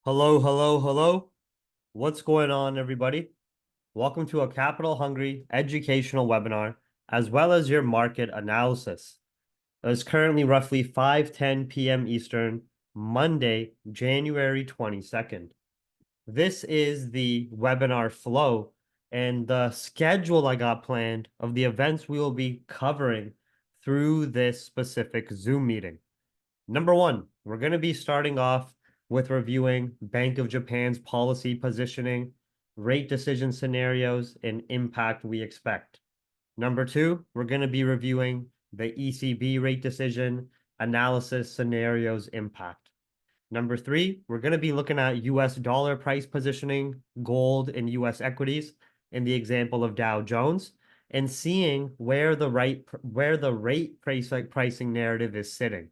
Hello, hello, hello. What's going on, everybody? Welcome to a capital hungry educational webinar, as well as your market analysis. It's currently roughly 5:10 p.m. Eastern, Monday, January 22nd. This is the webinar flow and the schedule I got planned of the events we will be covering through this specific Zoom meeting. Number one, we're going to be starting off with reviewing Bank of Japan's policy positioning, rate decision scenarios, and impact we expect. Number two, we're going to be reviewing the ECB rate decision, analysis, scenarios, impact. Number three, we're going to be looking at US dollar price positioning, gold, and US equities in the example of Dow Jones, and seeing where the rate pricing narrative is sitting.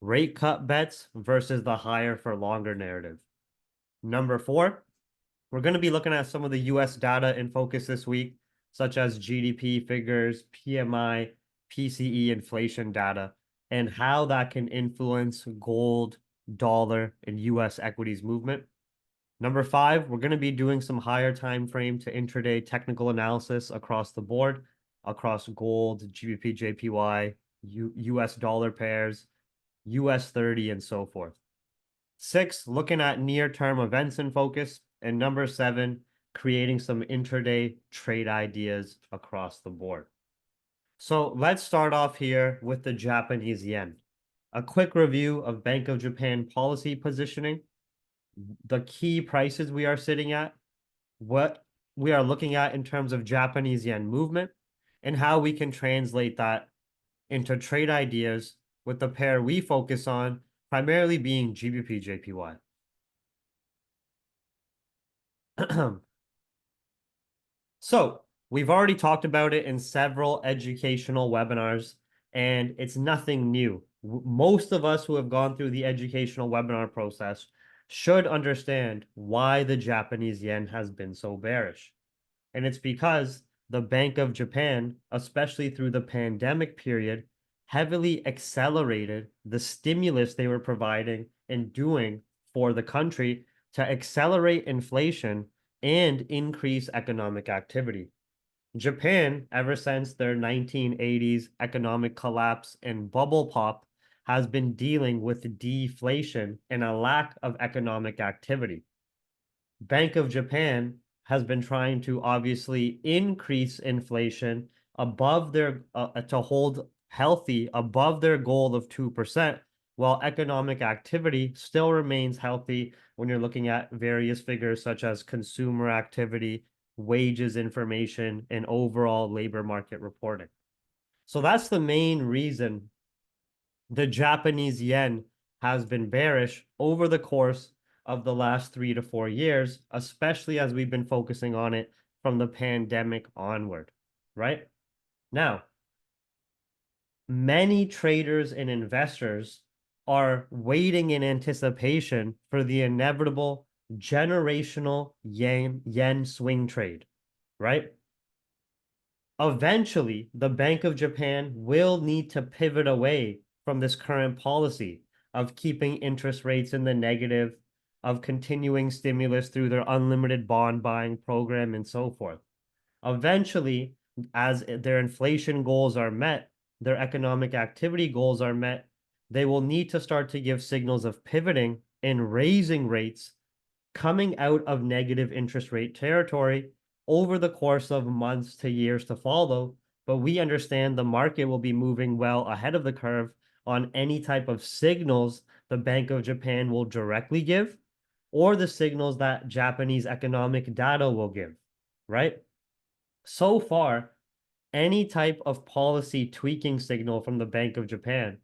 Rate cut bets versus the higher for longer narrative. Number four, we're going to be looking at some of the US data in focus this week, such as GDP figures, PMI, PCE inflation data, and how that can influence gold, dollar, and US equities movement. Number five, we're going to be doing some higher time frame to intraday technical analysis across the board, across gold, GBPJPY, US dollar pairs, US 30, and so forth. Six, looking at near-term events in focus. And number seven, creating some intraday trade ideas across the board. So let's start off here with the Japanese yen. A quick review of Bank of Japan policy positioning, the key prices we are sitting at, what we are looking at in terms of Japanese yen movement, and how we can translate that into trade ideas with the pair we focus on primarily being GBPJPY. So we've already talked about it in several educational webinars, and it's nothing new. Most of us who have gone through the educational webinar process should understand why the Japanese yen has been so bearish. And it's because the Bank of Japan, especially through the pandemic period, heavily accelerated the stimulus they were providing and doing for the country to accelerate inflation and increase economic activity. Japan, ever since their 1980s economic collapse and bubble pop, has been dealing with deflation and a lack of economic activity. Bank of Japan has been trying to obviously increase inflation above their to hold healthy above their goal of 2%, while economic activity still remains healthy when you're looking at various figures such as consumer activity, wages information, and overall labor market reporting. So that's the main reason the Japanese yen has been bearish over the course of the last 3 to 4 years, especially as we've been focusing on it from the pandemic onward, right? Now, many traders and investors are waiting in anticipation for the inevitable generational yen swing trade, right? Eventually, the Bank of Japan will need to pivot away from this current policy of keeping interest rates in the negative, of continuing stimulus through their unlimited bond buying program, and so forth. Eventually, as their inflation goals are met, their economic activity goals are met, they will need to start to give signals of pivoting and raising rates coming out of negative interest rate territory over the course of months to years to follow. But we understand the market will be moving well ahead of the curve on any type of signals the Bank of Japan will directly give or the signals that Japanese economic data will give, right? So far, any type of policy tweaking signal from the Bank of Japan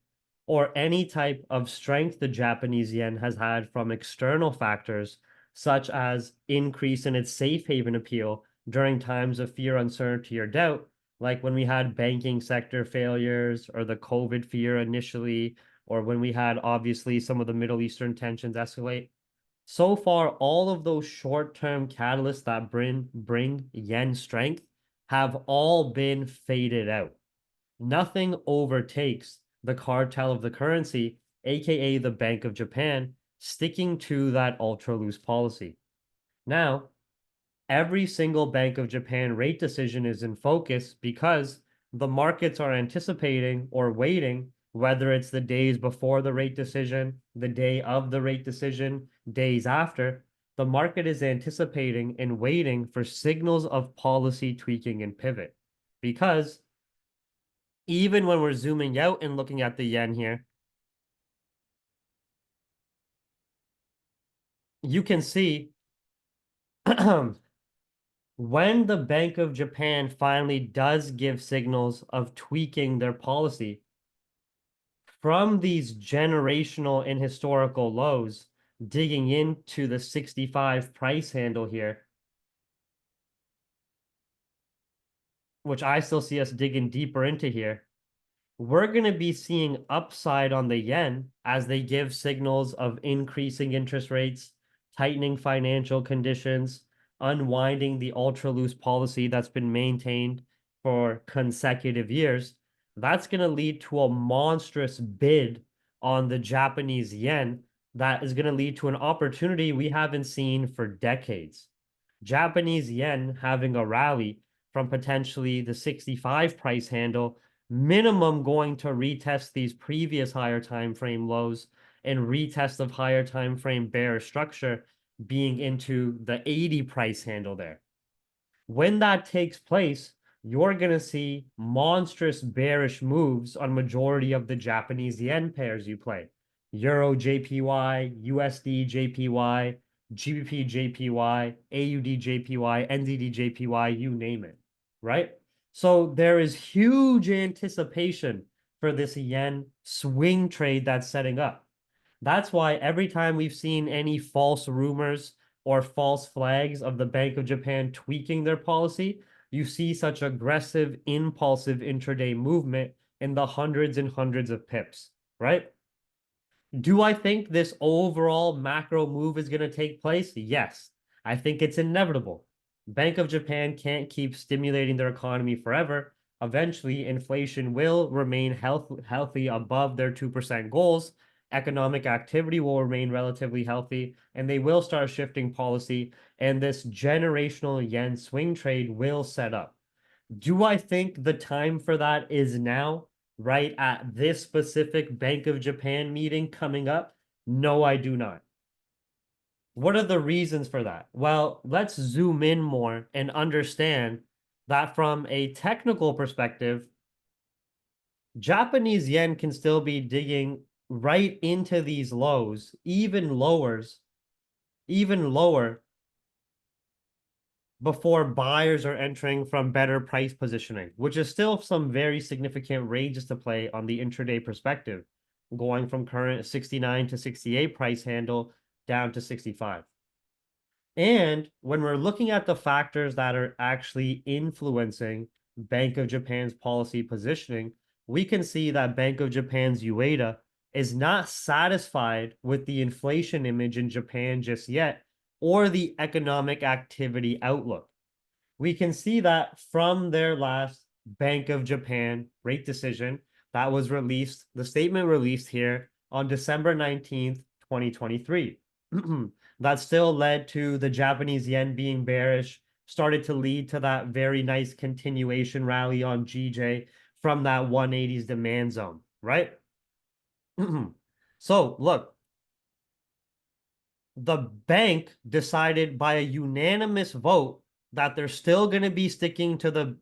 or any type of strength the Japanese yen has had from external factors, such as increase in its safe haven appeal during times of fear, uncertainty, or doubt, like when we had banking sector failures or the COVID fear initially, or when we had obviously some of the Middle Eastern tensions escalate. So far, all of those short-term catalysts that bring yen strength have all been faded out. Nothing overtakes the cartel of the currency, aka the Bank of Japan, sticking to that ultra loose policy. Now, every single Bank of Japan rate decision is in focus because the markets are anticipating or waiting, whether it's the days before the rate decision, the day of the rate decision, days after. The market is anticipating and waiting for signals of policy tweaking and pivot. Because even when we're zooming out and looking at the yen here, you can see when the Bank of Japan finally does give signals of tweaking their policy from these generational and historical lows, digging into the 65 price handle here, which I still see us digging deeper into here, we're going to be seeing upside on the yen as they give signals of increasing interest rates, tightening financial conditions, unwinding the ultra loose policy that's been maintained for consecutive years. That's going to lead to a monstrous bid on the Japanese yen that is going to lead to an opportunity we haven't seen for decades. Japanese yen having a rally from potentially the 65 price handle, minimum going to retest these previous higher time frame lows and retest of higher time frame bearish structure being into the 80 price handle there. When that takes place, you're going to see monstrous bearish moves on majority of the Japanese yen pairs you play. Euro JPY, USD JPY, GBP JPY, AUD JPY, NZD JPY, you name it, right? So there is huge anticipation for this yen swing trade that's setting up. That's why every time we've seen any false rumors or false flags of the Bank of Japan tweaking their policy, you see such aggressive, impulsive intraday movement in the hundreds and hundreds of pips, right? Do I think this overall macro move is going to take place? Yes. I think it's inevitable. Bank of Japan can't keep stimulating their economy forever. Eventually, inflation will remain healthy above their 2% goals. Economic activity will remain relatively healthy, and they will start shifting policy, and this generational yen swing trade will set up. Do I think the time for that is now, right at this specific Bank of Japan meeting coming up? No, I do not. What are the reasons for that? Well, let's zoom in more and understand that from a technical perspective, Japanese yen can still be digging right into these lows, even lower before buyers are entering from better price positioning, which is still some very significant ranges to play on the intraday perspective, going from current 69 to 68 price handle down to 65. And when we're looking at the factors that are actually influencing Bank of Japan's policy positioning, we can see that Bank of Japan's Ueda is not satisfied with the inflation image in Japan just yet or the economic activity outlook. We can see that from their last Bank of Japan rate decision that was released, the statement released here on December 19th, 2023. That still led to the Japanese yen being bearish, started to lead to that very nice continuation rally on GJ from that 180s demand zone, right? So look, the bank decided by a unanimous vote that they're still going to be sticking to the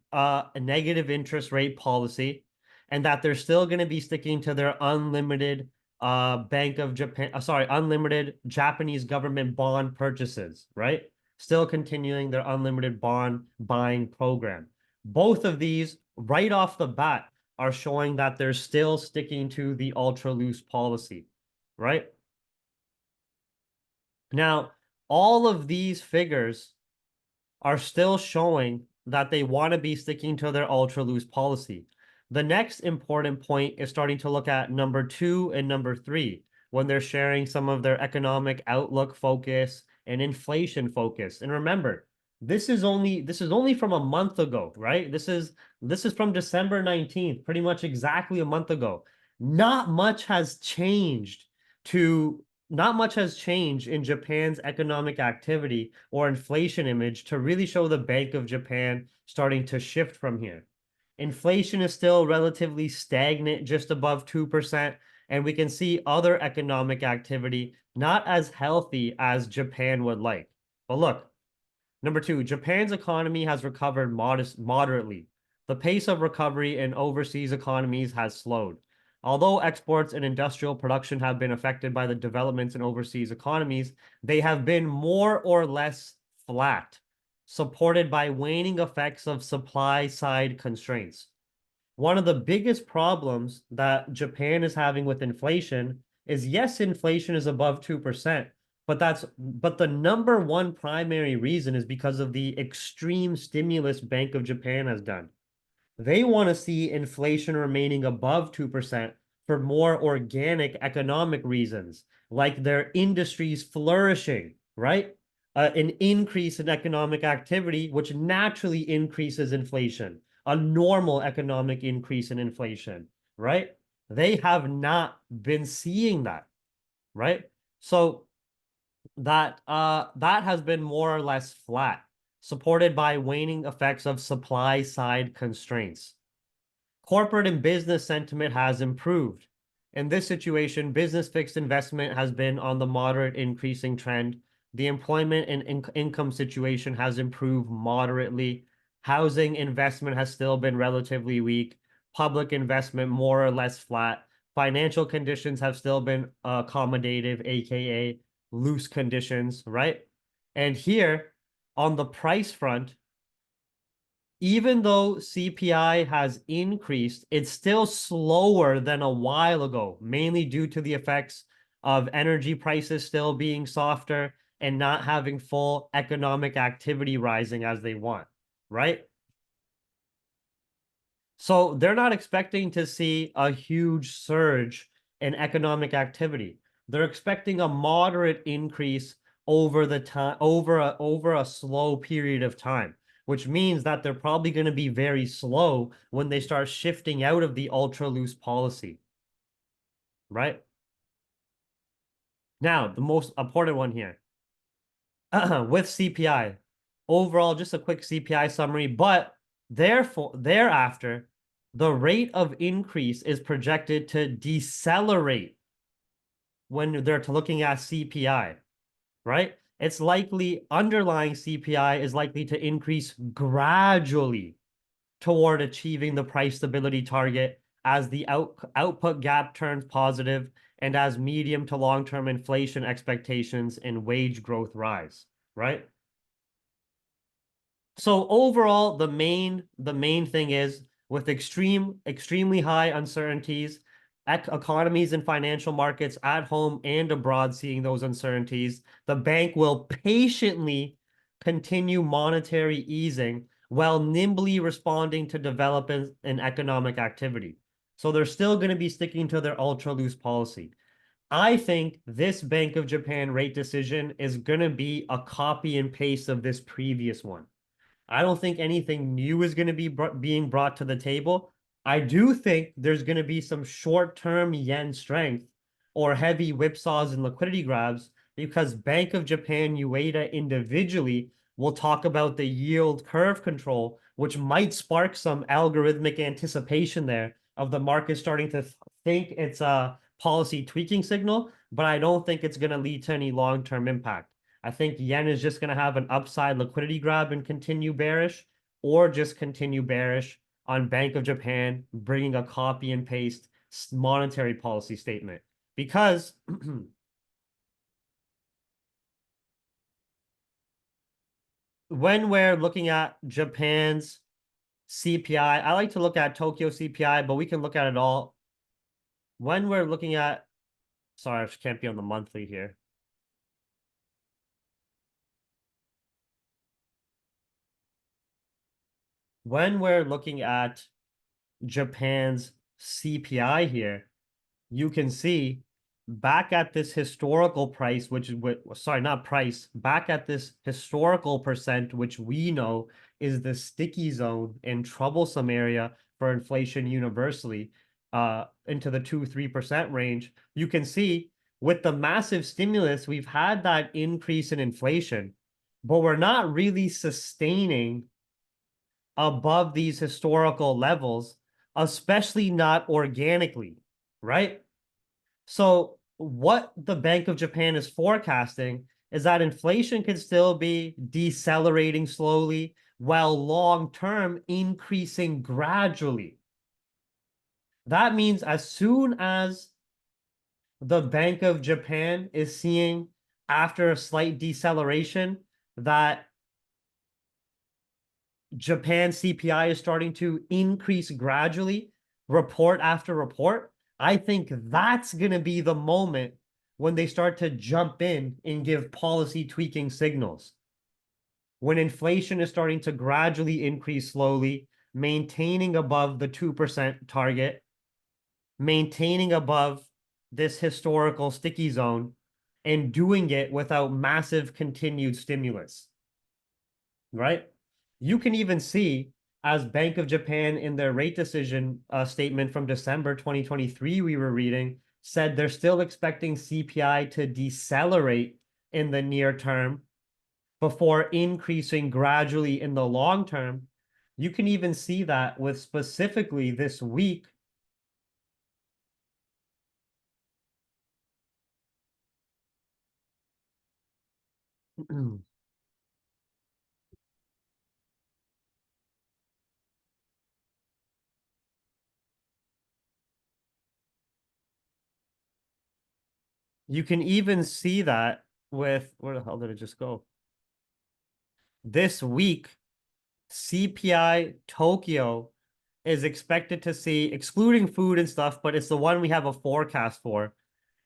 negative interest rate policy and that they're still going to be sticking to their unlimited Bank of Japan, unlimited Japanese government bond purchases, right? Still continuing their unlimited bond buying program. Both of these, right off the bat, are showing that they're still sticking to the ultra loose policy, right? Now, all of these figures are still showing that they want to be sticking to their ultra loose policy. The next important point is starting to look at number 2 and number 3 when they're sharing some of their economic outlook focus and inflation focus. And remember, this is only from a month ago, right? This is from December 19th, pretty much exactly a month ago. Not much has changed to not much has changed in Japan's economic activity or inflation image to really show the Bank of Japan starting to shift from here. Inflation is still relatively stagnant, just above 2%, and we can see other economic activity not as healthy as Japan would like. But look, number two, Japan's economy has recovered moderately. The pace of recovery in overseas economies has slowed. Although exports and industrial production have been affected by the developments in overseas economies, they have been more or less flat, supported by waning effects of supply side constraints. One of the biggest problems that Japan is having with inflation is, yes, inflation is above 2%, but the number one primary reason is because of the extreme stimulus Bank of Japan has done. They want to see inflation remaining above 2% for more organic economic reasons, like their industries flourishing, right? An increase in economic activity, which naturally increases inflation, a normal economic increase in inflation, right? They have not been seeing that, right? So that has been more or less flat, supported by waning effects of supply side constraints. Corporate and business sentiment has improved. In this situation, business fixed investment has been on the moderate increasing trend. The employment and income situation has improved moderately. Housing investment has still been relatively weak. Public investment more or less flat. Financial conditions have still been accommodative, aka loose conditions, right? And here on the price front, even though CPI has increased, it's still slower than a while ago, mainly due to the effects of energy prices still being softer and not having full economic activity rising as they want, right? So they're not expecting to see a huge surge in economic activity. They're expecting a moderate increase over the time over a slow period of time, which means that they're probably going to be very slow when they start shifting out of the ultra loose policy, right? Now, the most important one here with CPI. Overall, just a quick CPI summary, but therefore thereafter, the rate of increase is projected to decelerate when they're looking at CPI, right? It's likely underlying CPI is likely to increase gradually toward achieving the price stability target as the output gap turns positive and as medium to long-term inflation expectations and wage growth rise, right? So overall, the main thing is with extremely high uncertainties, economies and financial markets at home and abroad seeing those uncertainties, the bank will patiently continue monetary easing while nimbly responding to developments in economic activity. So they're still going to be sticking to their ultra loose policy. I think this Bank of Japan rate decision is going to be a copy and paste of this previous one. I don't think anything new is going to be being brought to the table. I do think there's going to be some short-term yen strength or heavy whipsaws and liquidity grabs because Bank of Japan, UEDA individually will talk about the yield curve control, which might spark some algorithmic anticipation there of the market starting to think it's a policy tweaking signal, but I don't think it's going to lead to any long-term impact. I think yen is just going to have an upside liquidity grab and continue bearish, or just continue bearish on Bank of Japan bringing a copy and paste monetary policy statement. Because when we're looking at Japan's CPI, I like to look at Tokyo CPI, but we can look at it all. When we're looking at, sorry, I can't be on the monthly here. When we're looking at Japan's CPI here, you can see back at this historical price, which is sorry, not price, back at this historical percent, which we know is the sticky zone and troublesome area for inflation universally, into the 2-3% range. You can see with the massive stimulus, we've had that increase in inflation, but we're not really sustaining above these historical levels, especially not organically, right? So, what the Bank of Japan is forecasting is that inflation can still be decelerating slowly while long term increasing gradually. That means as soon as the Bank of Japan is seeing, after a slight deceleration, that Japan CPI is starting to increase gradually, report after report, I think that's going to be the moment when they start to jump in and give policy tweaking signals. When inflation is starting to gradually increase slowly, maintaining above the 2% target, maintaining above this historical sticky zone, and doing it without massive continued stimulus, right? You can even see, as Bank of Japan in their rate decision statement from December 2023, we were reading, said they're still expecting CPI to decelerate in the near term before increasing gradually in the long term. You can even see that with specifically this week. You can even see that with, where the hell did it just go? This week, CPI Tokyo is expected to see, excluding food and stuff, but it's the one we have a forecast for,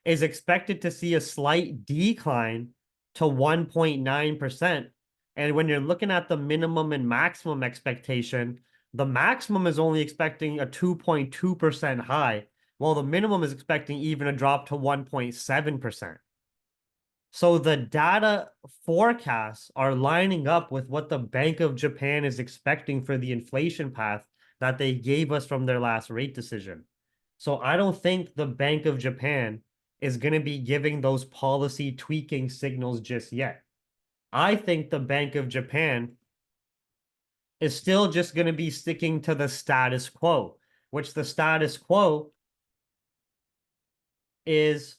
is expected to see a slight decline to 1.9%. And when you're looking at the minimum and maximum expectation, the maximum is only expecting a 2.2% high, while the minimum is expecting even a drop to 1.7%. So the data forecasts are lining up with what the Bank of Japan is expecting for the inflation path that they gave us from their last rate decision. So I don't think the Bank of Japan is going to be giving those policy tweaking signals just yet. I think the Bank of Japan is still just going to be sticking to the status quo, which the status quo is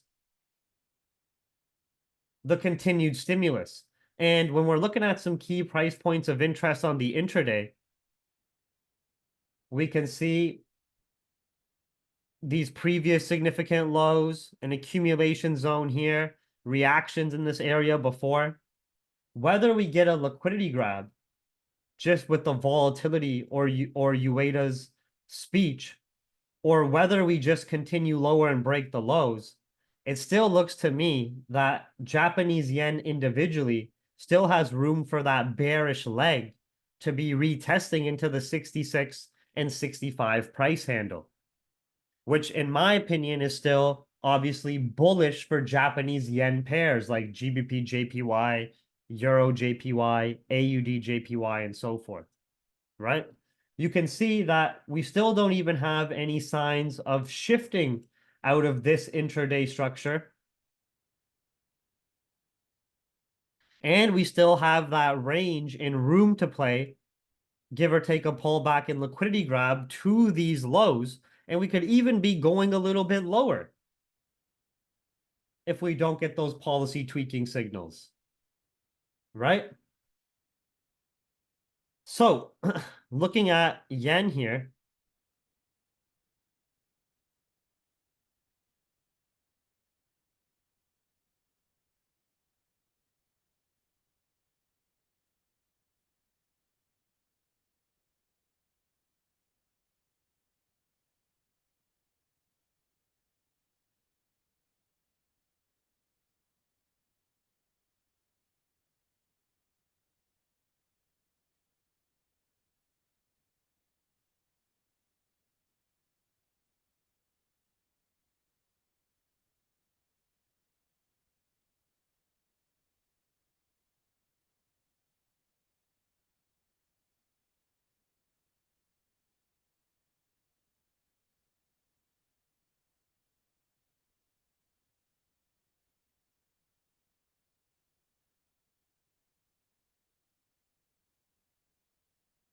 the continued stimulus. And when we're looking at some key price points of interest on the intraday, we can see these previous significant lows, an accumulation zone here, reactions in this area before. Whether we get a liquidity grab just with the volatility or Ueda's speech, or whether we just continue lower and break the lows, it still looks to me that Japanese yen individually still has room for that bearish leg to be retesting into the 66 and 65 price handle, which in my opinion is still obviously bullish for Japanese yen pairs like GBP JPY, Euro JPY, AUD JPY, and so forth, right? You can see that we still don't even have any signs of shifting out of this intraday structure. And we still have that range and room to play, give or take a pullback and liquidity grab to these lows. And we could even be going a little bit lower if we don't get those policy tweaking signals, right? So looking at yen here,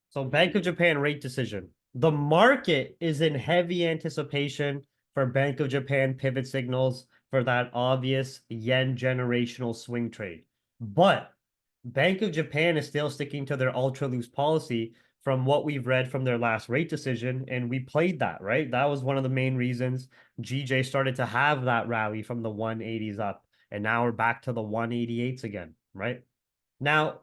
So Bank of Japan rate decision. The market is in heavy anticipation for Bank of Japan pivot signals for that obvious yen generational swing trade. But Bank of Japan is still sticking to their ultra loose policy from what we've read from their last rate decision. And we played that, right? That was one of the main reasons GJ started to have that rally from the 180s up. And now we're back to the 188s again, right? Now,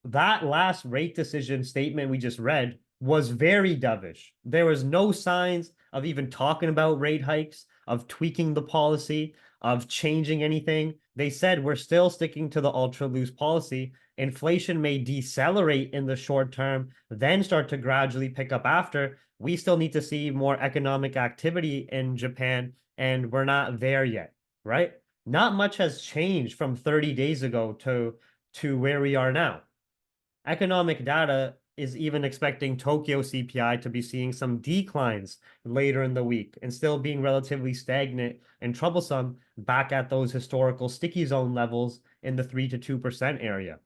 that last rate decision statement we just read was very dovish. There was no signs of even talking about rate hikes, of tweaking the policy, of changing anything. They said we're still sticking to the ultra loose policy. Inflation may decelerate in the short term, then start to gradually pick up after. We still need to see more economic activity in Japan, and we're not there yet, right? Not much has changed from 30 days ago to where we are now. Economic data is even expecting Tokyo CPI to be seeing some declines later in the week and still being relatively stagnant and troublesome back at those historical sticky zone levels in the 3 to 2% area.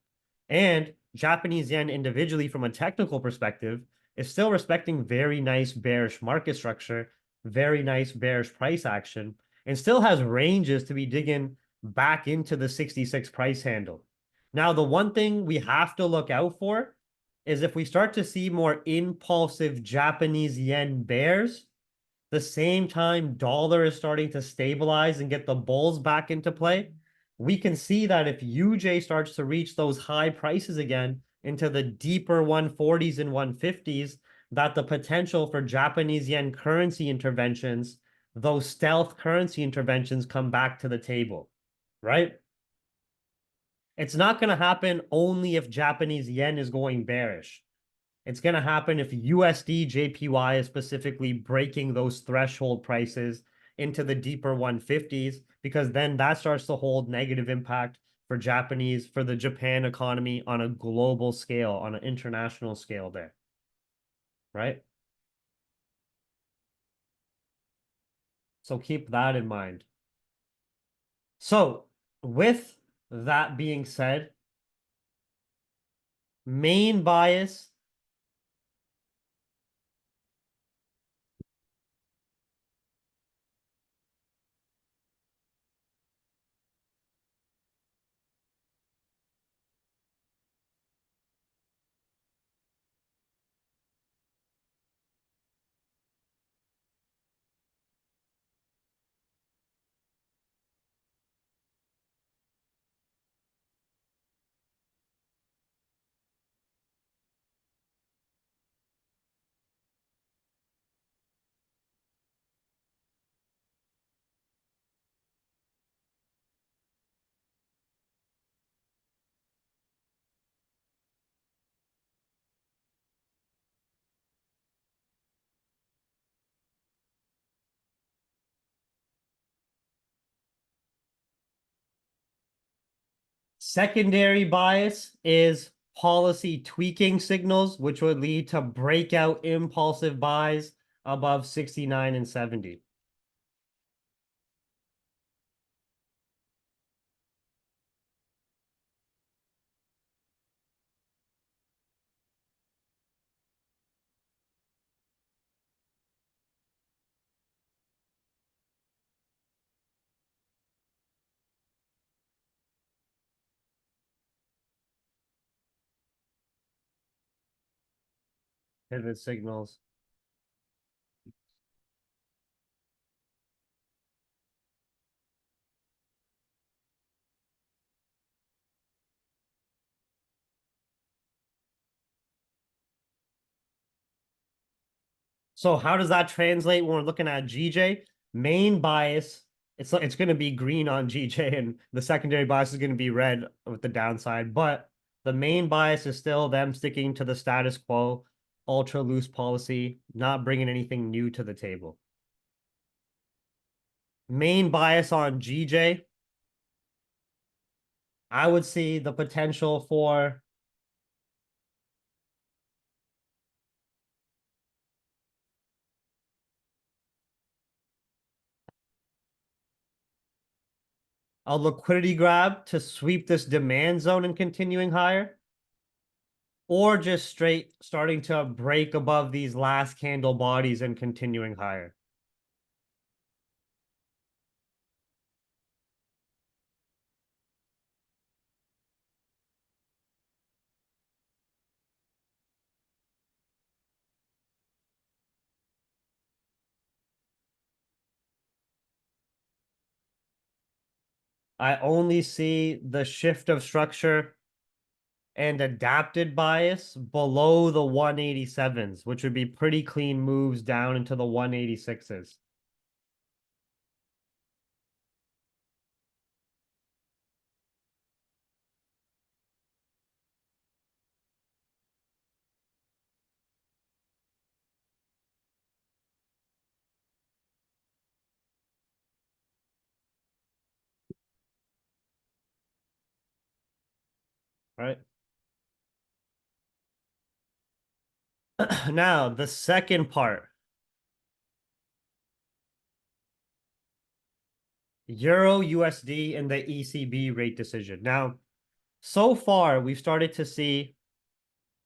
And Japanese yen individually from a technical perspective is still respecting very nice bearish market structure, very nice bearish price action, and still has ranges to be digging back into the 66 price handle. Now, the one thing we have to look out for is if we start to see more impulsive Japanese yen bears, the same time dollar is starting to stabilize and get the bulls back into play, we can see that if UJ starts to reach those high prices again into the deeper 140s and 150s, that the potential for Japanese yen currency interventions, those stealth currency interventions come back to the table, right? It's not going to happen only if Japanese yen is going bearish. It's going to happen if USD JPY is specifically breaking those threshold prices into the deeper 150s, because then that starts to hold negative impact for the Japan economy on a global scale, on an international scale there, right? So keep that in mind. So with that being said, main bias. Secondary bias is policy tweaking signals, which would lead to breakout impulsive buys above 69 and 70. Pivot signals. So how does that translate when we're looking at GJ? Main bias, it's going to be green on GJ, and the secondary bias is going to be red with the downside. But the main bias is still them sticking to the status quo, ultra loose policy, not bringing anything new to the table. Main bias on GJ, I would see the potential for a liquidity grab to sweep this demand zone and continuing higher. or just straight starting to break above these last candle bodies and continuing higher. I only see the shift of structure and adapted bias below the 187s, which would be pretty clean moves down into the 186s. Right. Now, the second part, Euro USD and the ECB rate decision. Now, so far, we've started to see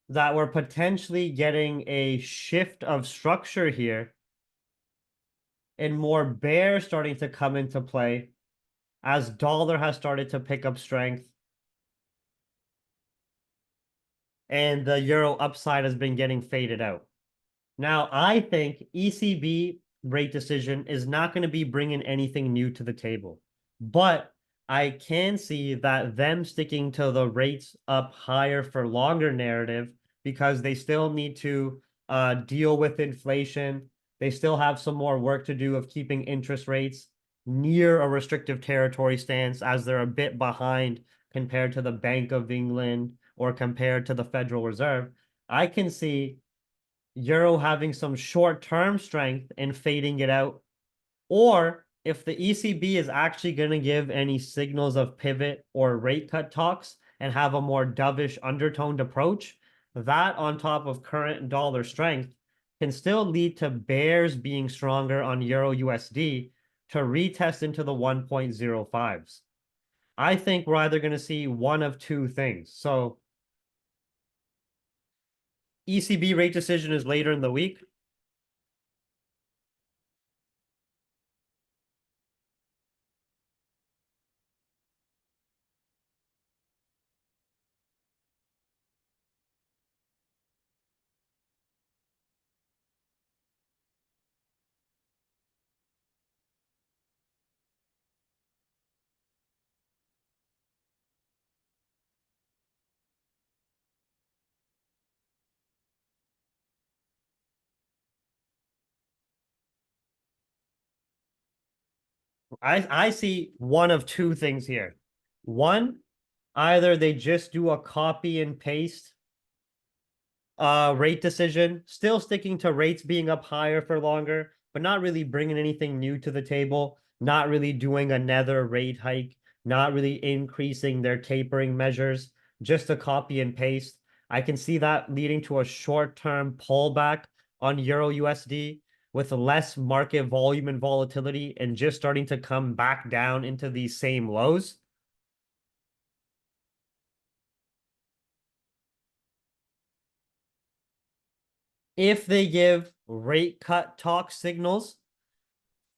that we're potentially getting a shift of structure here and more bear starting to come into play as dollar has started to pick up strength and the euro upside has been getting faded out. Now, I think ECB rate decision is not going to be bringing anything new to the table, but I can see that them sticking to the rates up higher for longer narrative because they still need to deal with inflation. They still have some more work to do of keeping interest rates near a restrictive territory stance as they're a bit behind compared to the Bank of England or compared to the Federal Reserve. I can see euro having some short-term strength and fading it out, or if the ECB is actually going to give any signals of pivot or rate cut talks and have a more dovish undertoned approach, that on top of current dollar strength can still lead to bears being stronger on euro USD to retest into the 1.05s. I think we're either going to see one of two things. So ECB rate decision is later in the week. I see one of two things here. One, either they just do a copy and paste rate decision, still sticking to rates being up higher for longer, but not really bringing anything new to the table, not really doing another rate hike, not really increasing their tapering measures, just a copy and paste. I can see that leading to a short-term pullback on Euro USD with less market volume and volatility and just starting to come back down into these same lows. If they give rate cut talk signals,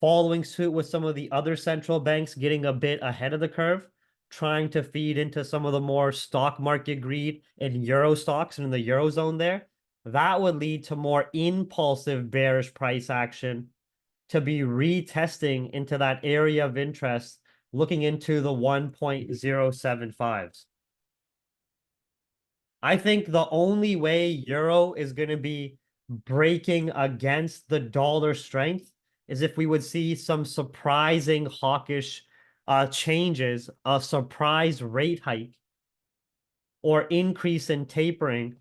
following suit with some of the other central banks getting a bit ahead of the curve, trying to feed into some of the more stock market greed in euro stocks and in the eurozone there, that would lead to more impulsive bearish price action to be retesting into that area of interest, looking into the 1.075s. I think the only way euro is going to be breaking against the dollar strength is if we would see some surprising hawkish changes, a surprise rate hike or increase in tapering.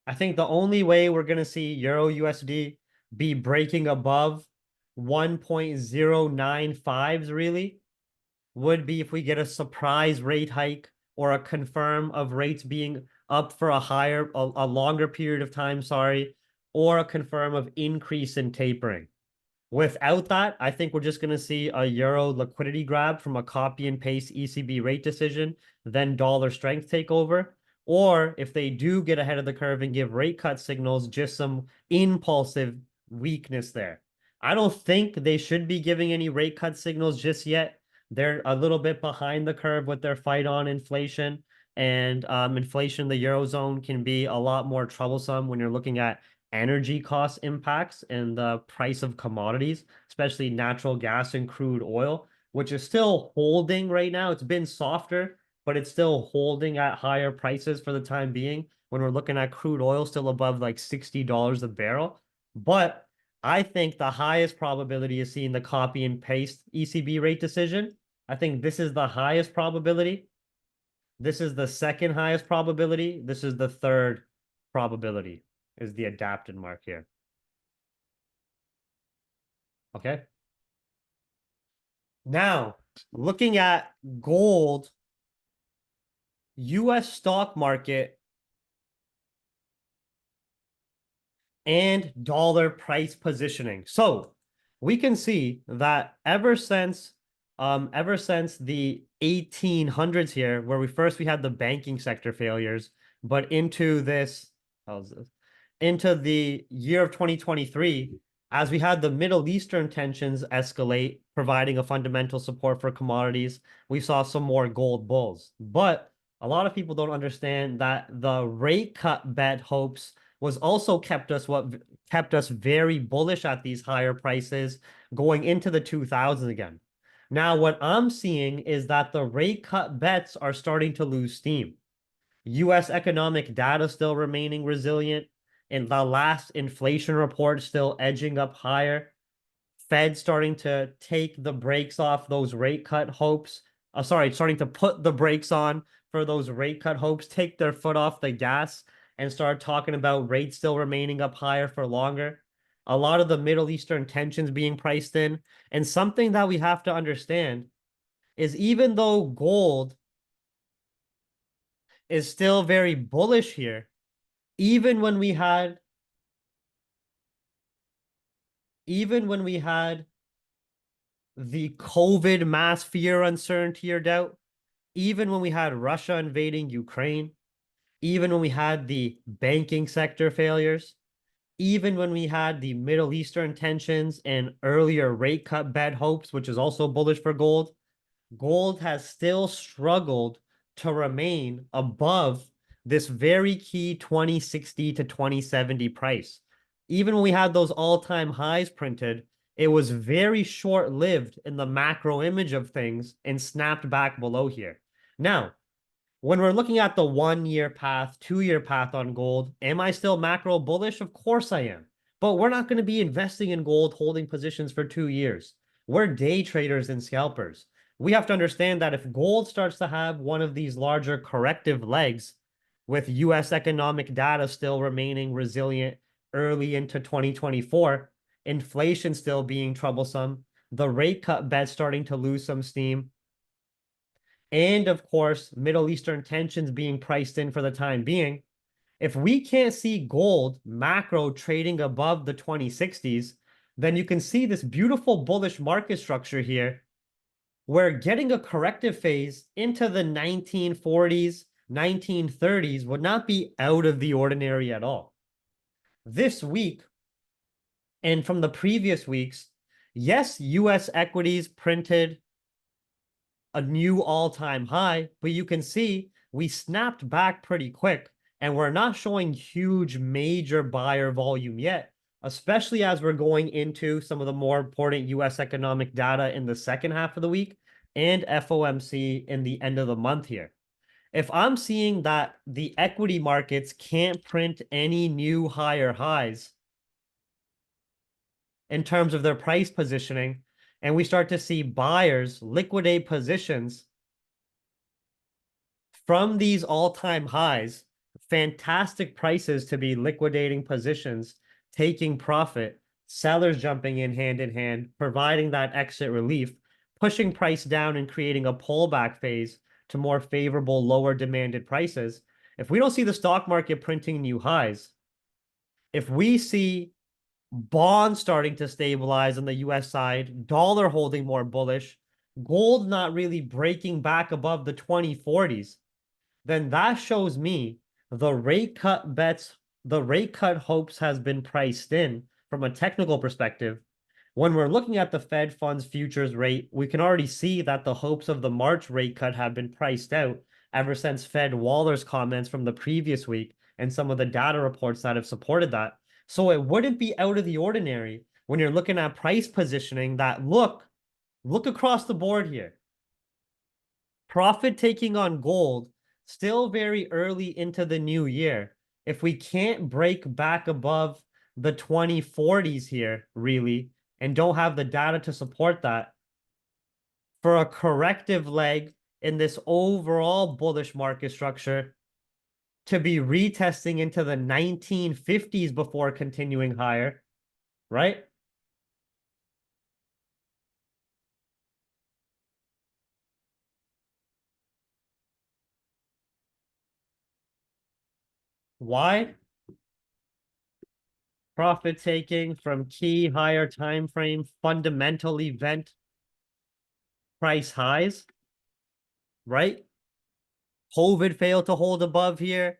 I think the only way we're going to see euro USD be breaking above 1.095s really would be if we get a surprise rate hike or a confirm of rates being up for a longer period of time, sorry, or a confirm of increase in tapering. Without that, I think we're just going to see a euro liquidity grab from a copy and paste ECB rate decision, then dollar strength take over. Or if they do get ahead of the curve and give rate cut signals, just some impulsive weakness there. I don't think they should be giving any rate cut signals just yet. They're a little bit behind the curve with their fight on inflation. And inflation in the Eurozone can be a lot more troublesome when you're looking at energy cost impacts and the price of commodities, especially natural gas and crude oil, which is still holding right now. It's been softer, but it's still holding at higher prices for the time being when we're looking at crude oil still above like $60 a barrel. But I think the highest probability is seeing the copy and paste ECB rate decision. I think this is the highest probability. This is the second highest probability. This is the third probability, is the adapted mark here. Okay. Now, looking at gold, US stock market, and dollar price positioning. So we can see that ever since the 1800s here, where we had the banking sector failures, but into this, into the year of 2023, as we had the Middle Eastern tensions escalate, providing a fundamental support for commodities, we saw some more gold bulls. But a lot of people don't understand that the rate cut bet hopes was also kept us very bullish at these higher prices going into the 2000s again. Now, what I'm seeing is that the rate cut bets are starting to lose steam. US economic data still remaining resilient, and the last inflation report still edging up higher. Fed starting to take the brakes off those rate cut hopes. Starting to put the brakes on for those rate cut hopes, take their foot off the gas and start talking about rates still remaining up higher for longer. A lot of the Middle Eastern tensions being priced in. And something that we have to understand is even though gold is still very bullish here, even when we had the COVID mass fear, uncertainty, or doubt, even when we had Russia invading Ukraine, even when we had the banking sector failures, even when we had the Middle Eastern tensions and earlier rate cut bet hopes, which is also bullish for gold, gold has still struggled to remain above this very key 2060 to 2070 price. Even when we had those all-time highs printed, it was very short-lived in the macro image of things and snapped back below here. Now, when we're looking at the 1-year path, 2-year path on gold, am I still macro bullish? Of course I am. But we're not going to be investing in gold holding positions for 2 years. We're day traders and scalpers. We have to understand that if gold starts to have one of these larger corrective legs, with US economic data still remaining resilient early into 2024, inflation still being troublesome, the rate cut bet starting to lose some steam, and of course, Middle Eastern tensions being priced in for the time being, if we can't see gold macro trading above the 2060s, then you can see this beautiful bullish market structure here where getting a corrective phase into the 1940s, 1930s would not be out of the ordinary at all. This week, and from the previous weeks, yes, US equities printed a new all-time high, but you can see we snapped back pretty quick, and we're not showing huge major buyer volume yet, especially as we're going into some of the more important US economic data in the second half of the week and FOMC in the end of the month here. If I'm seeing that the equity markets can't print any new higher highs in terms of their price positioning, and we start to see buyers liquidate positions from these all-time highs, fantastic prices to be liquidating positions, taking profit, sellers jumping in hand, providing that exit relief, pushing price down and creating a pullback phase to more favorable, lower demanded prices. If we don't see the stock market printing new highs, if we see bonds starting to stabilize on the US side, dollar holding more bullish, gold not really breaking back above the 2040s, then that shows me the rate cut bets, the rate cut hopes has been priced in from a technical perspective. When we're looking at the Fed funds futures rate, we can already see that the hopes of the March rate cut have been priced out ever since Fed Waller's comments from the previous week and some of the data reports that have supported that. So it wouldn't be out of the ordinary when you're looking at price positioning that look across the board here. Profit taking on gold, still very early into the new year. If we can't break back above the 2040s here, really, and don't have the data to support that, for a corrective leg in this overall bullish market structure to be retesting into the 1950s before continuing higher, right? Why? Profit taking from key higher time frame fundamental event price highs, right? COVID failed to hold above here.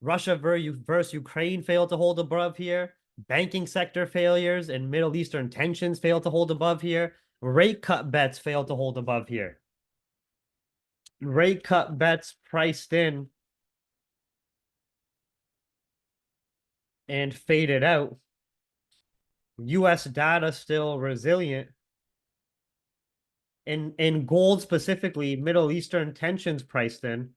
Russia versus Ukraine failed to hold above here. Banking sector failures and Middle Eastern tensions failed to hold above here. Rate cut bets failed to hold above here. Rate cut bets priced in and faded out. US data still resilient. In gold specifically, Middle Eastern tensions priced in.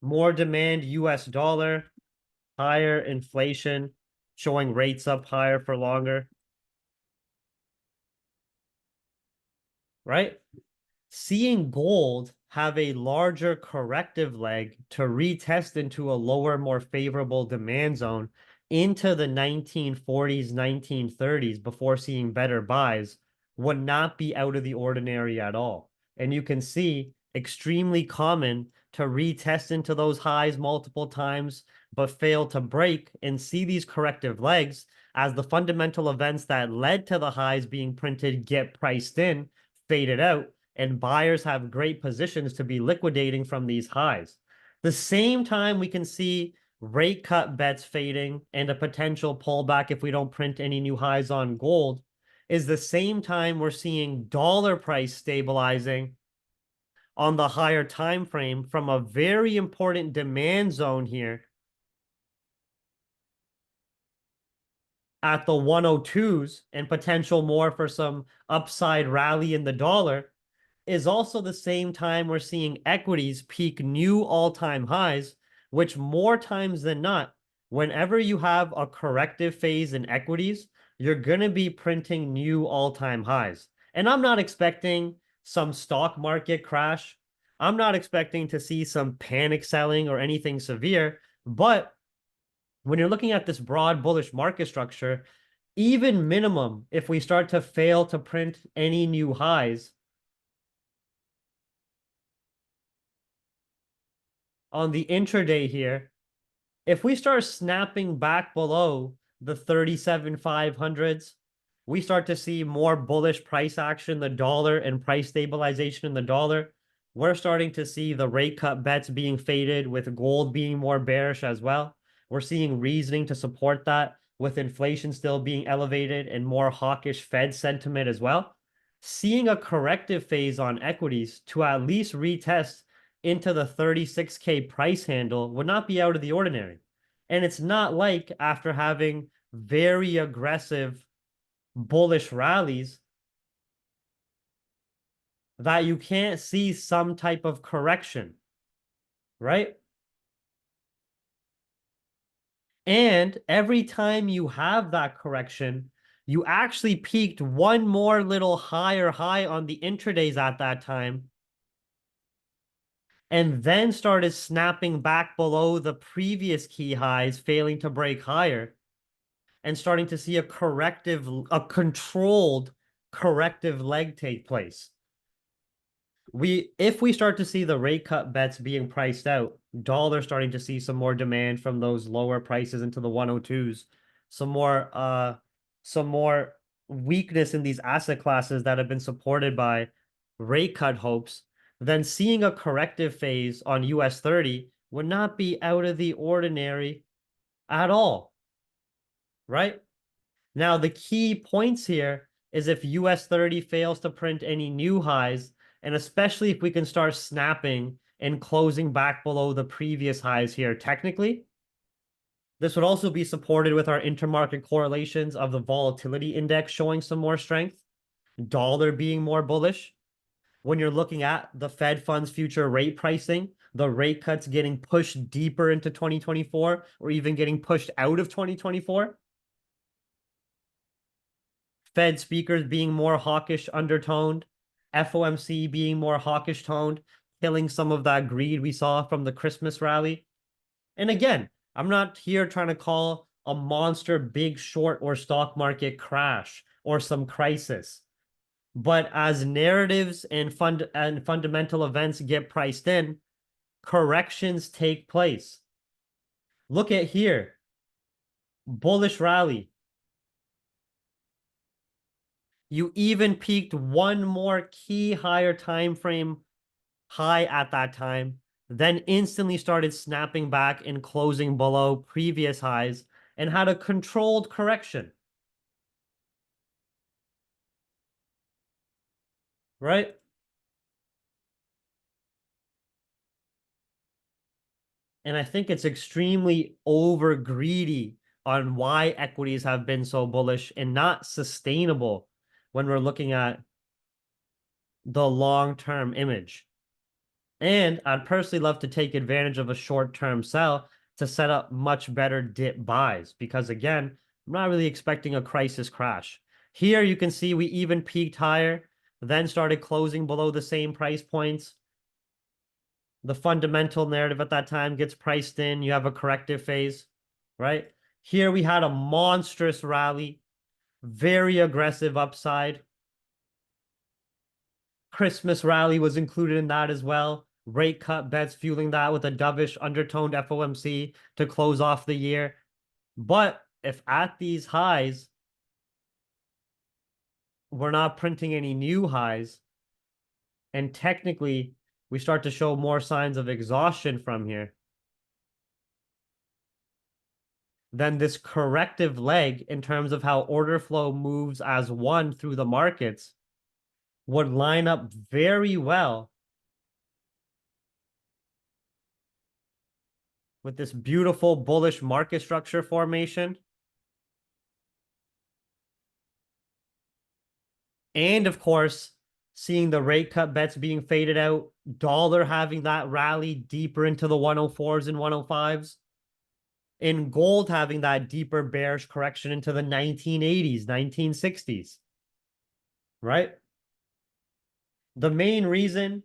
More demand US dollar, higher inflation, showing rates up higher for longer, right? Seeing gold have a larger corrective leg to retest into a lower, more favorable demand zone into the 1940s, 1930s before seeing better buys would not be out of the ordinary at all. And you can see extremely common to retest into those highs multiple times, but fail to break and see these corrective legs as the fundamental events that led to the highs being printed get priced in, faded out, and buyers have great positions to be liquidating from these highs. The same time we can see rate cut bets fading and a potential pullback if we don't print any new highs on gold is the same time we're seeing dollar price stabilizing on the higher time frame from a very important demand zone here at the 102s and potential more for some upside rally in the dollar is also the same time we're seeing equities peak new all-time highs, which more times than not, whenever you have a corrective phase in equities, you're going to be printing new all-time highs. And I'm not expecting some stock market crash. I'm not expecting to see some panic selling or anything severe, but when you're looking at this broad bullish market structure, even minimum, if we start to fail to print any new highs on the intraday here, if we start snapping back below the 37,500s, we start to see more bullish price action, the dollar, and price stabilization in the dollar. We're starting to see the rate cut bets being faded with gold being more bearish as well. We're seeing reasoning to support that with inflation still being elevated and more hawkish Fed sentiment as well. Seeing a corrective phase on equities to at least retest into the 36K price handle would not be out of the ordinary. And it's not like after having very aggressive bullish rallies that you can't see some type of correction, right? And every time you have that correction, you actually peaked one more little higher high on the intradays at that time and then started snapping back below the previous key highs, failing to break higher. and starting to see a controlled corrective leg take place. If we start to see the rate cut bets being priced out, dollar starting to see some more demand from those lower prices into the 102s, some more weakness in these asset classes that have been supported by rate cut hopes, then seeing a corrective phase on US 30 would not be out of the ordinary at all, right? Now, the key points here is if US 30 fails to print any new highs, and especially if we can start snapping and closing back below the previous highs here technically. This would also be supported with our intermarket correlations of the volatility index showing some more strength, dollar being more bullish. When you're looking at the Fed funds future rate pricing, the rate cuts getting pushed deeper into 2024 or even getting pushed out of 2024. Fed speakers being more hawkish undertoned, FOMC being more hawkish toned, killing some of that greed we saw from the Christmas rally. And again, I'm not here trying to call a monster big short or stock market crash or some crisis. But as narratives and fundamental events get priced in, corrections take place. Look at here. Bullish rally. You even peaked one more key higher time frame high at that time, then instantly started snapping back and closing below previous highs and had a controlled correction. Right? And I think it's extremely over greedy on why equities have been so bullish and not sustainable when we're looking at the long-term image. And I'd personally love to take advantage of a short-term sell to set up much better dip buys because, again, I'm not really expecting a crisis crash. Here you can see we even peaked higher, then started closing below the same price points. The fundamental narrative at that time gets priced in. You have a corrective phase, right? Here we had a monstrous rally, very aggressive upside. Christmas rally was included in that as well. Rate cut bets fueling that with a dovish undertoned FOMC to close off the year. But if at these highs, we're not printing any new highs, and technically we start to show more signs of exhaustion from here, then this corrective leg in terms of how order flow moves as one through the markets would line up very well with this beautiful bullish market structure formation. And of course, seeing the rate cut bets being faded out, dollar having that rally deeper into the 104s and 105s, and gold having that deeper bearish correction into the 1980s, 1960s, right? The main reason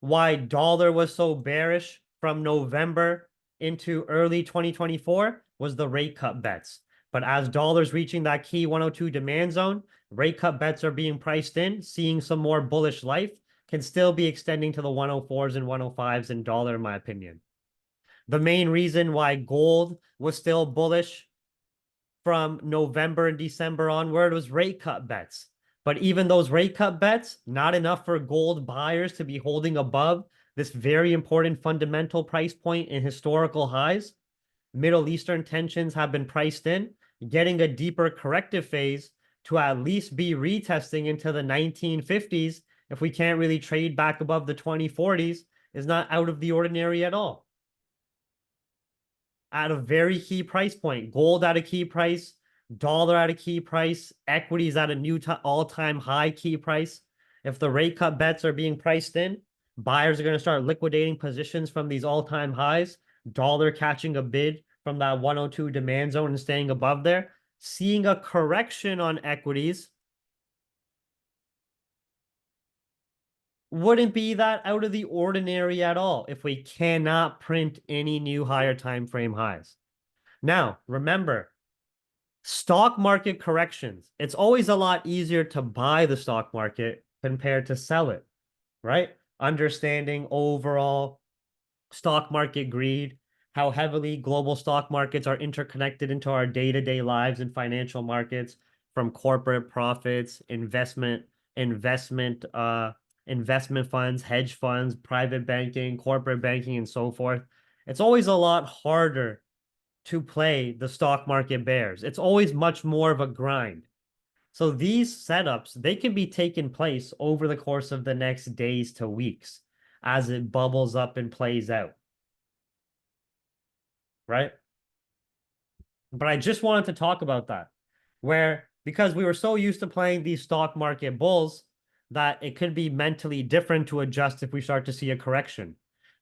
why dollar was so bearish from November into early 2024 was the rate cut bets. But as dollar's reaching that key 102 demand zone, rate cut bets are being priced in, seeing some more bullish life, can still be extending to the 104s and 105s in dollar, in my opinion. The main reason why gold was still bullish from November and December onward was rate cut bets. But even those rate cut bets, not enough for gold buyers to be holding above this very important fundamental price point in historical highs. Middle Eastern tensions have been priced in, getting a deeper corrective phase to at least be retesting into the 1950s if we can't really trade back above the 2040s is not out of the ordinary at all. At a very key price point, gold at a key price, dollar at a key price, equities at a new all-time high key price. If the rate cut bets are being priced in, buyers are going to start liquidating positions from these all-time highs, dollar catching a bid from that 102 demand zone and staying above there, seeing a correction on equities wouldn't be that out of the ordinary at all if we cannot print any new higher time frame highs. Now, remember, Stock market corrections. It's always a lot easier to buy the stock market compared to sell it, right? Understanding overall stock market greed, how heavily global stock markets are interconnected into our day-to-day lives and financial markets, from corporate profits, investment funds, hedge funds, private banking, corporate banking, and so forth. It's always a lot harder to play the stock market bears. It's always much more of a grind. So these setups, they can be taking place over the course of the next days to weeks as it bubbles up and plays out, right? But I just wanted to talk about that, where because we were so used to playing these stock market bulls that it could be mentally different to adjust if we start to see a correction.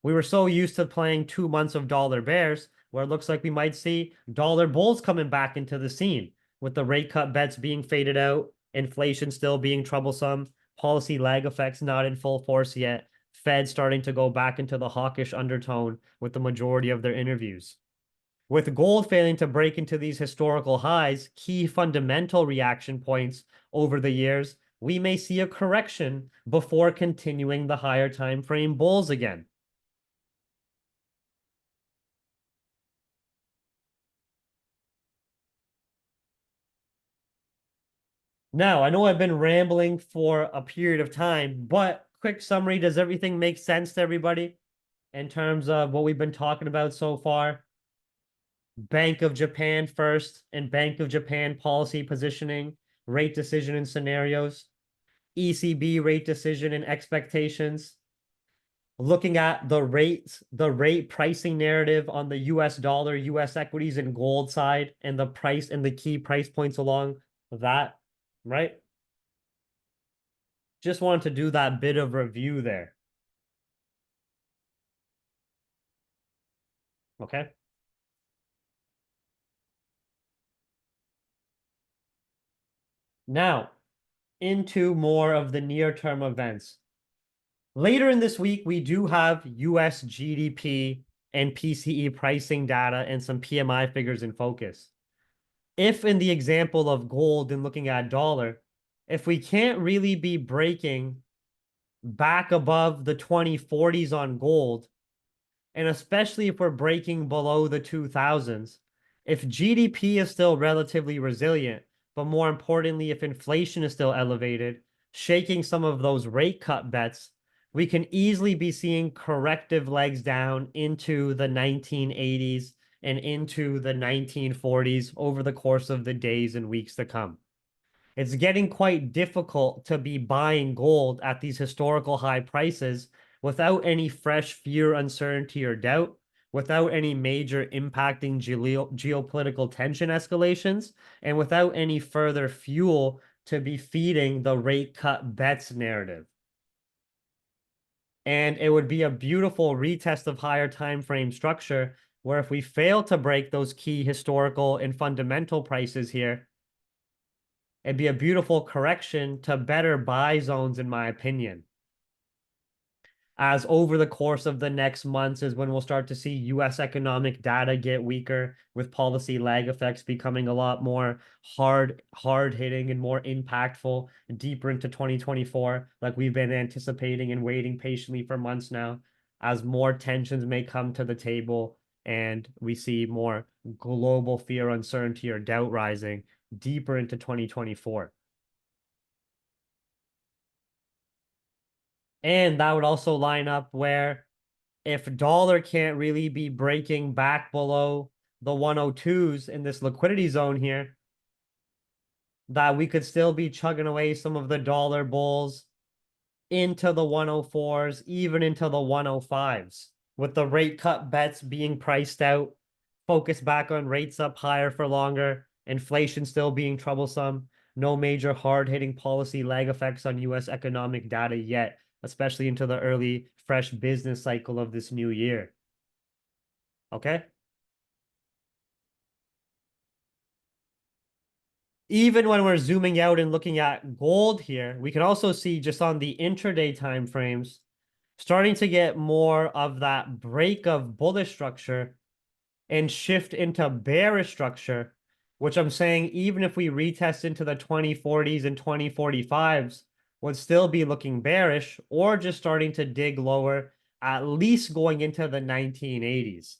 We were so used to playing 2 months of dollar bears, where it looks like we might see dollar bulls coming back into the scene with the rate cut bets being faded out, inflation still being troublesome, policy lag effects not in full force yet, Fed starting to go back into the hawkish undertone with the majority of their interviews. With gold failing to break into these historical highs, key fundamental reaction points over the years, we may see a correction before continuing the higher time frame bulls again. Now, I know I've been rambling for a period of time, but quick summary, does everything make sense to everybody in terms of what we've been talking about so far? Bank of Japan first and Bank of Japan policy positioning, rate decision and scenarios, ECB rate decision and expectations, looking at the rate pricing narrative on the US dollar, US equities and gold side, and the price and the key price points along that, right? Just wanted to do that bit of review there. Okay. Now, into more of the near-term events. Later in this week, we do have US GDP and PCE pricing data and some PMI figures in focus. If in the example of gold and looking at dollar, if we can't really be breaking back above the 2040s on gold, and especially if we're breaking below the 2000s, if GDP is still relatively resilient, but more importantly, if inflation is still elevated, shaking some of those rate cut bets, we can easily be seeing corrective legs down into the 1980s and into the 1940s over the course of the days and weeks to come. It's getting quite difficult to be buying gold at these historical high prices without any fresh fear, uncertainty, or doubt, without any major impacting geopolitical tension escalations, and without any further fuel to be feeding the rate cut bets narrative. And it would be a beautiful retest of higher time frame structure where if we fail to break those key historical and fundamental prices here, it'd be a beautiful correction to better buy zones, in my opinion. As over the course of the next months is when we'll start to see US economic data get weaker, with policy lag effects becoming a lot more hard hitting and more impactful deeper into 2024, like we've been anticipating and waiting patiently for months now, as more tensions may come to the table and we see more global fear, uncertainty, or doubt rising deeper into 2024. And that would also line up where if dollar can't really be breaking back below the 102s in this liquidity zone here, that we could still be chugging away some of the dollar bulls into the 104s, even into the 105s, with the rate cut bets being priced out, focus back on rates up higher for longer, inflation still being troublesome, no major hard-hitting policy lag effects on US economic data yet, especially into the early fresh business cycle of this new year. Okay? Even when we're zooming out and looking at gold here, we can also see just on the intraday time frames starting to get more of that break of bullish structure and shift into bearish structure which I'm saying even if we retest into the 2040s and 2045s, would still be looking bearish or just starting to dig lower, at least going into the 1980s.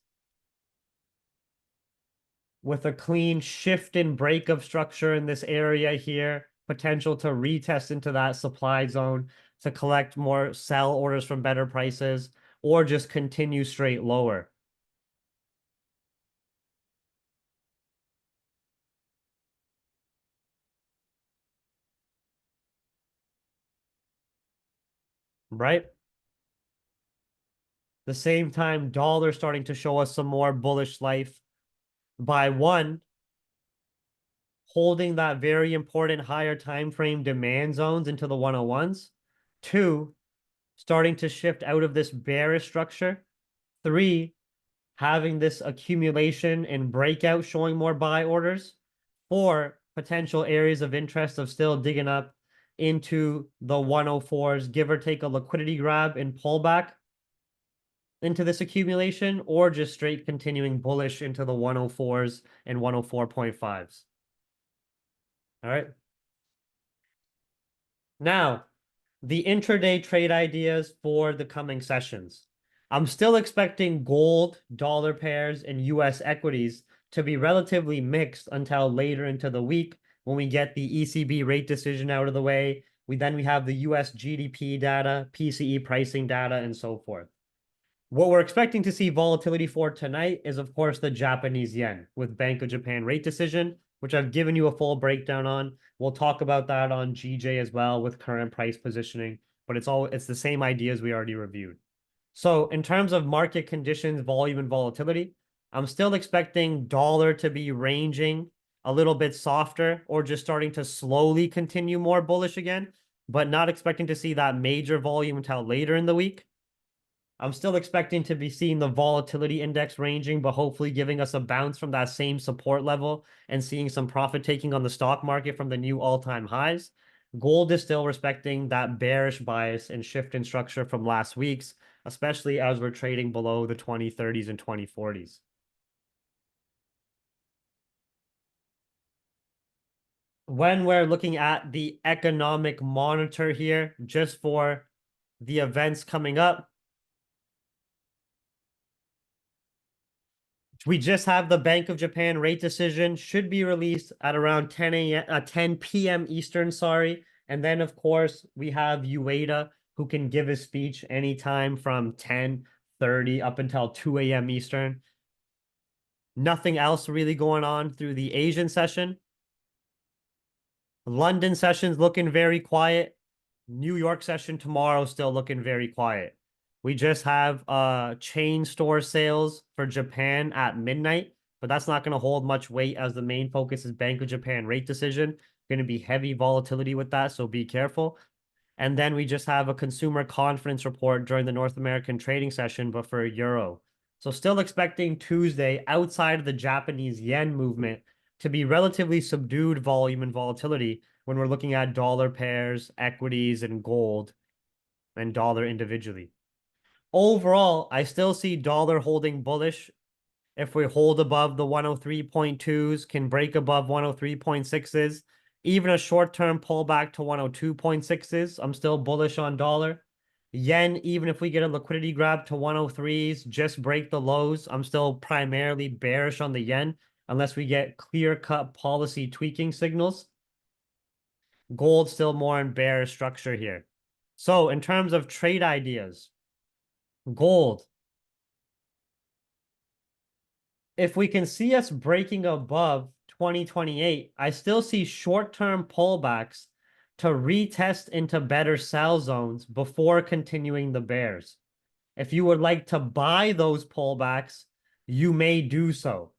With a clean shift and break of structure in this area here, potential to retest into that supply zone to collect more sell orders from better prices, or just continue straight lower. Right? The same time, dollar starting to show us some more bullish life by one, holding that very important higher time frame demand zones into the 101s. Two, starting to shift out of this bearish structure. Three, having this accumulation and breakout showing more buy orders. Four, potential areas of interest of still digging up into the 104s, give or take a liquidity grab and pullback into this accumulation, or just straight continuing bullish into the 104s and 104.5s. All right. Now, the intraday trade ideas for the coming sessions. I'm still expecting gold, dollar pairs, and US equities to be relatively mixed until later into the week when we get the ECB rate decision out of the way. We have the US GDP data, PCE pricing data, and so forth. What we're expecting to see volatility for tonight is, of course, the Japanese yen with Bank of Japan rate decision, which I've given you a full breakdown on. We'll talk about that on GJ as well with current price positioning, but it's the same ideas we already reviewed. So in terms of market conditions, volume, and volatility, I'm still expecting dollar to be ranging a little bit softer or just starting to slowly continue more bullish again, but not expecting to see that major volume until later in the week. I'm still expecting to be seeing the volatility index ranging, but hopefully giving us a bounce from that same support level and seeing some profit taking on the stock market from the new all-time highs. Gold is still respecting that bearish bias and shift in structure from last week's, especially as we're trading below the 2030s and 2040s. When we're looking at the economic monitor here, just for the events coming up, we just have the Bank of Japan rate decision, should be released at around 10 p.m. Eastern, sorry. And then, of course, we have Ueda, who can give his speech anytime from 10:30 up until 2 a.m. Eastern. Nothing else really going on through the Asian session. London session's looking very quiet. New York session tomorrow still looking very quiet. We just have chain store sales for Japan at midnight, but that's not going to hold much weight as the main focus is Bank of Japan rate decision. Going to be heavy volatility with that, so be careful. And then we just have a consumer confidence report during the North American trading session, but for euro. So still expecting Tuesday outside of the Japanese yen movement to be relatively subdued volume and volatility when we're looking at dollar pairs, equities, and gold, and dollar individually. Overall, I still see dollar holding bullish. If we hold above the 103.2s, can break above 103.6s, even a short-term pullback to 102.6s, I'm still bullish on dollar. Yen, even if we get a liquidity grab to 103s, just break the lows, I'm still primarily bearish on the yen unless we get clear-cut policy tweaking signals. Gold still more in bearish structure here. So in terms of trade ideas, gold, if we can see us breaking above 2028, I still see short-term pullbacks to retest into better sell zones before continuing the bears. If you would like to buy those pullbacks, you may do so.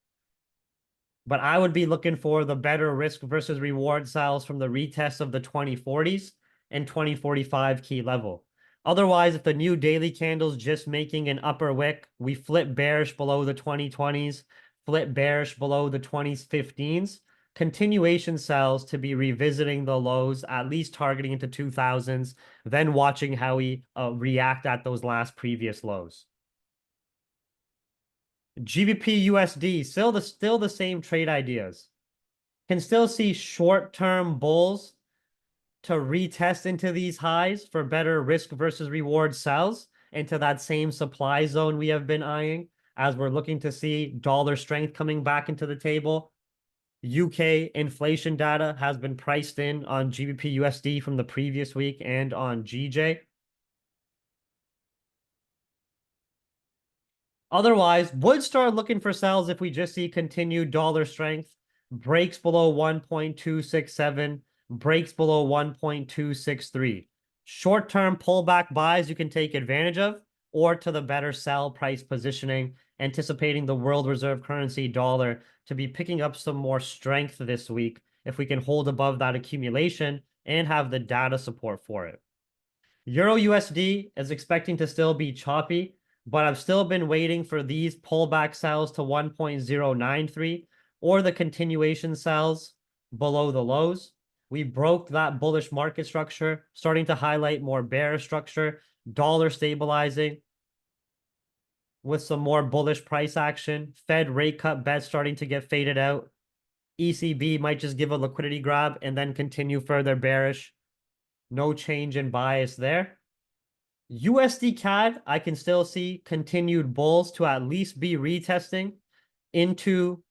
But I would be looking for the better risk versus reward sells from the retest of the 2040s and 2045 key level. Otherwise, if the new daily candle's just making an upper wick, we flip bearish below the 2020s, flip bearish below the 2015s, continuation sells to be revisiting the lows, at least targeting into 2000s, then watching how we react at those last previous lows. GBP USD, still the same trade ideas. Can still see short-term bulls to retest into these highs for better risk versus reward sells into that same supply zone we have been eyeing as we're looking to see dollar strength coming back into the table. UK inflation data has been priced in on GBP USD from the previous week and on GJ. Otherwise, would start looking for sells if we just see continued dollar strength, breaks below 1.267, breaks below 1.263. Short-term pullback buys you can take advantage of, or to the better sell price positioning, anticipating the world reserve currency dollar to be picking up some more strength this week if we can hold above that accumulation and have the data support for it. Euro USD is expecting to still be choppy, but I've still been waiting for these pullback sells to 1.093 or the continuation sells below the lows. We broke that bullish market structure, starting to highlight more bearish structure, dollar stabilizing with some more bullish price action, Fed rate cut bets starting to get faded out. ECB might just give a liquidity grab and then continue further bearish. No change in bias there. USD CAD, I can still see continued bulls to at least be retesting into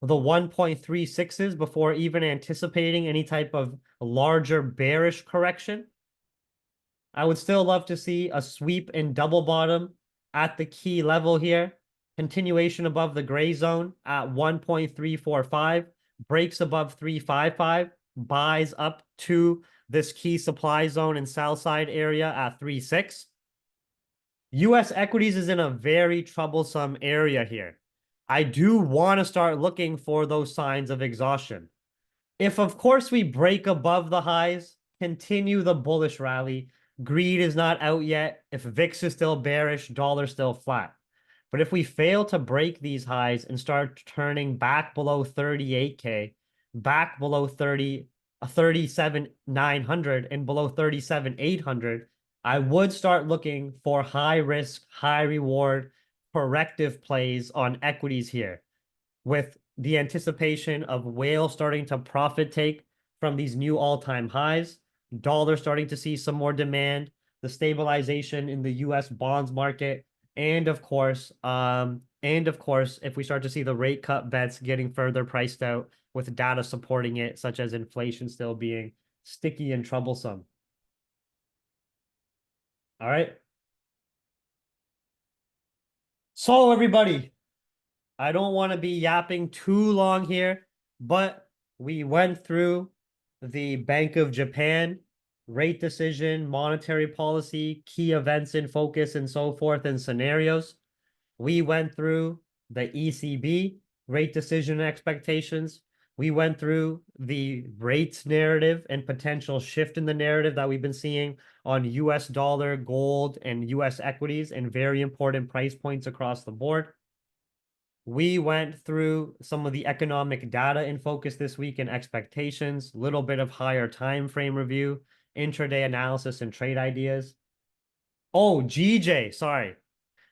the 1.36s before even anticipating any type of larger bearish correction. I would still love to see a sweep and double bottom at the key level here. Continuation above the gray zone at 1.345, breaks above 355, buys up to this key supply zone and sell side area at 3.6. US equities is in a very troublesome area here. I do want to start looking for those signs of exhaustion. If, of course, we break above the highs, continue the bullish rally, greed is not out yet. If VIX is still bearish, dollar still flat. But if we fail to break these highs and start turning back below 38K, back below 37,900 and below 37,800, I would start looking for high risk, high reward, corrective plays on equities here, with the anticipation of whale starting to profit take from these new all-time highs, dollar starting to see some more demand, the stabilization in the US bonds market, and of course, if we start to see the rate cut bets getting further priced out with data supporting it, such as inflation still being sticky and troublesome. All right. So everybody, I don't want to be yapping too long here, but we went through the Bank of Japan rate decision, monetary policy, key events in focus, and so forth, and scenarios. We went through the ECB rate decision expectations. We went through the rates narrative and potential shift in the narrative that we've been seeing on US dollar, gold, and US equities, and very important price points across the board. We went through some of the economic data in focus this week and expectations, little bit of higher time frame review, intraday analysis, and trade ideas. Oh, GJ, sorry.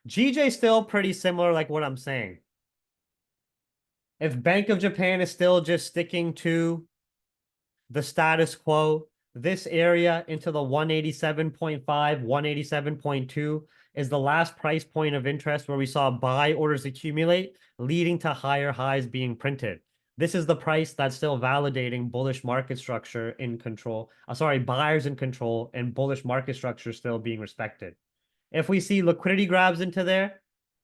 GJ still pretty similar like what I'm saying. If Bank of Japan is still just sticking to the status quo, this area into the 187.5, 187.2 is the last price point of interest where we saw buy orders accumulate, leading to higher highs being printed. This is the price that's still validating bullish market structure in control. Buyers in control and bullish market structure still being respected. If we see liquidity grabs into there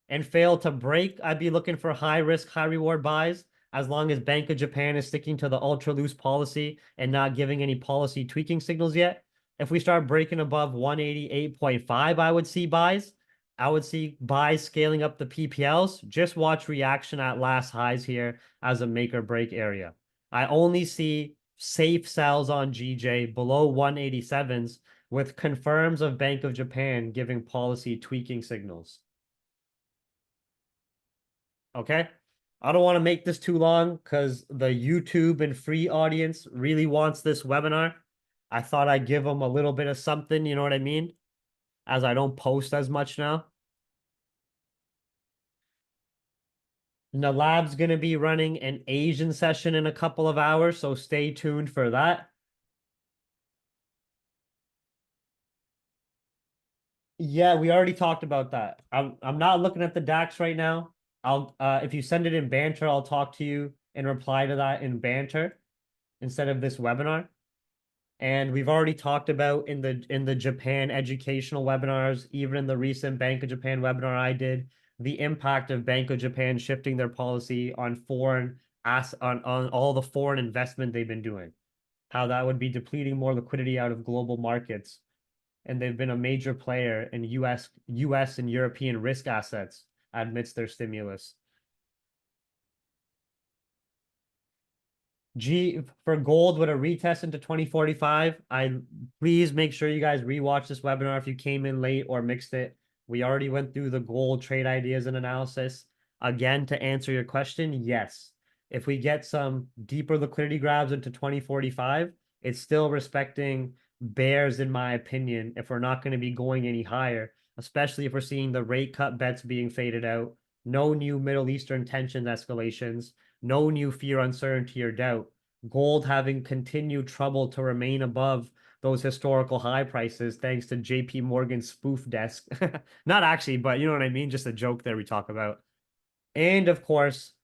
and fail to break, I'd be looking for high risk, high reward buys as long as Bank of Japan is sticking to the ultra loose policy and not giving any policy tweaking signals yet. If we start breaking above 188.5, I would see buys. I would see buys scaling up the PPLs. Just watch reaction at last highs here as a make or break area. I only see safe sells on GJ below 187s with confirms of Bank of Japan giving policy tweaking signals. Okay? I don't want to make this too long because the YouTube and free audience really wants this webinar. I thought I'd give them a little bit of something, you know what I mean? As I don't post as much now. And the lab's going to be running an Asian session in a couple of hours, so stay tuned for that. Yeah, we already talked about that. I'm not looking at the DAX right now. I'll if you send it in banter, I'll talk to you and reply to that in banter instead of this webinar. And we've already talked about in the Japan educational webinars, even in the recent Bank of Japan webinar I did, the impact of Bank of Japan shifting their policy on on all the foreign investment they've been doing, how that would be depleting more liquidity out of global markets. And they've been a major player in US and European risk assets amidst their stimulus. G for gold with a retest into 2045. I please make sure you guys rewatch this webinar if you came in late or mixed it. We already went through the gold trade ideas and analysis. Again, to answer your question, yes. If we get some deeper liquidity grabs into 2045, it's still respecting bears, in my opinion, if we're not going to be going any higher, especially if we're seeing the rate cut bets being faded out, no new Middle Eastern tension escalations, no new fear, uncertainty, or doubt. Gold having continued trouble to remain above those historical high prices thanks to JP Morgan's spoof desk. Not actually, but you know what I mean? Just a joke there we talk about. And of course,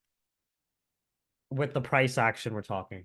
with the price action we're talking.